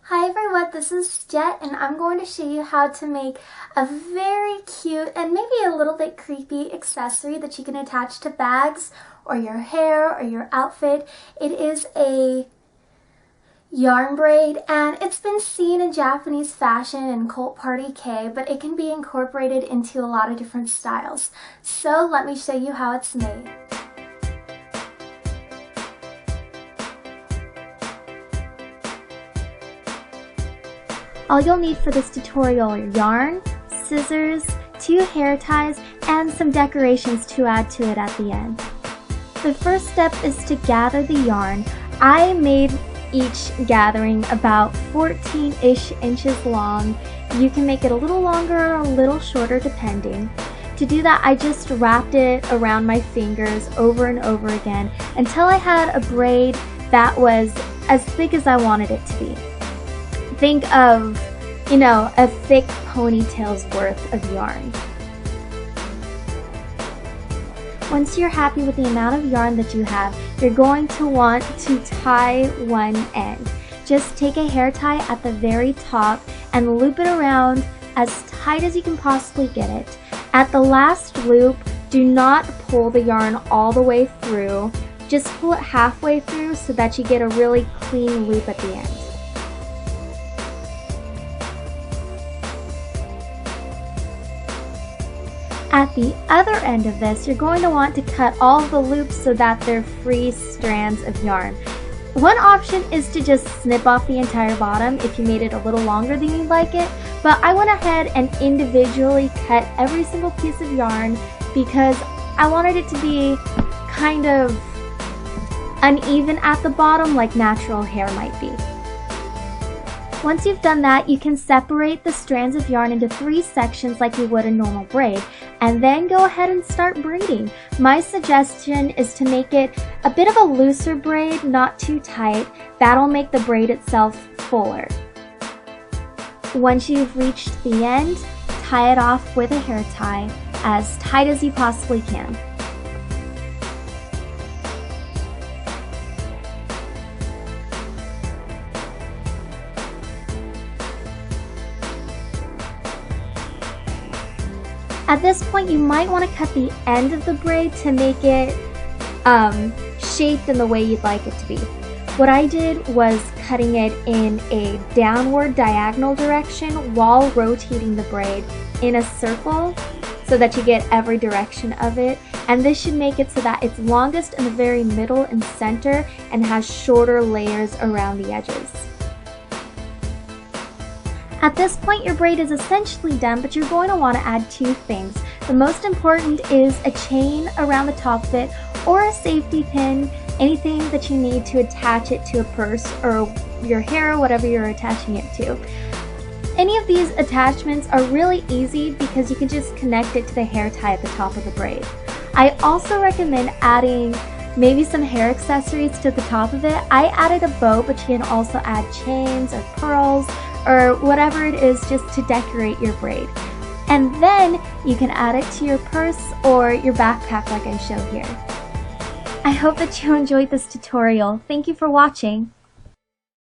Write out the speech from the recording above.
Hi everyone, this is Jet and I'm going to show you how to make a very cute and maybe a little bit creepy accessory that you can attach to bags or your hair or your outfit. It is a yarn braid and it's been seen in Japanese fashion and cult party K, but it can be incorporated into a lot of different styles. So let me show you how it's made. All you'll need for this tutorial are yarn, scissors, 2 hair ties, and some decorations to add to it at the end. The first step is to gather the yarn. I made each gathering about 14-ish inches long. You can make it a little longer or a little shorter depending. To do that, I just wrapped it around my fingers over and over again until I had a braid that was as thick as I wanted it to be. Think of, a thick ponytail's worth of yarn. Once you're happy with the amount of yarn that you have, you're going to want to tie one end. Just take a hair tie at the very top and loop it around as tight as you can possibly get it. At the last loop, do not pull the yarn all the way through. Just pull it halfway through so that you get a really clean loop at the end. At the other end of this, you're going to want to cut all the loops so that they're free strands of yarn. One option is to just snip off the entire bottom if you made it a little longer than you'd like it, but I went ahead and individually cut every single piece of yarn because I wanted it to be kind of uneven at the bottom like natural hair might be. Once you've done that, you can separate the strands of yarn into 3 sections like you would a normal braid, and then go ahead and start braiding. My suggestion is to make it a bit of a looser braid, not too tight. That'll make the braid itself fuller. Once you've reached the end, tie it off with a hair tie as tight as you possibly can. At this point, you might want to cut the end of the braid to make it shaped in the way you'd like it to be. What I did was cutting it in a downward diagonal direction while rotating the braid in a circle so that you get every direction of it. And this should make it so that it's longest in the very middle and center and has shorter layers around the edges. At this point, your braid is essentially done, but you're going to want to add 2 things. The most important is a chain around the top of it or a safety pin, anything that you need to attach it to a purse or your hair or whatever you're attaching it to. Any of these attachments are really easy because you can just connect it to the hair tie at the top of the braid. I also recommend adding maybe some hair accessories to the top of it. I added a bow, but you can also add chains or pearls or whatever it is just to decorate your braid. And then you can add it to your purse or your backpack like I show here. I hope that you enjoyed this tutorial. Thank you for watching.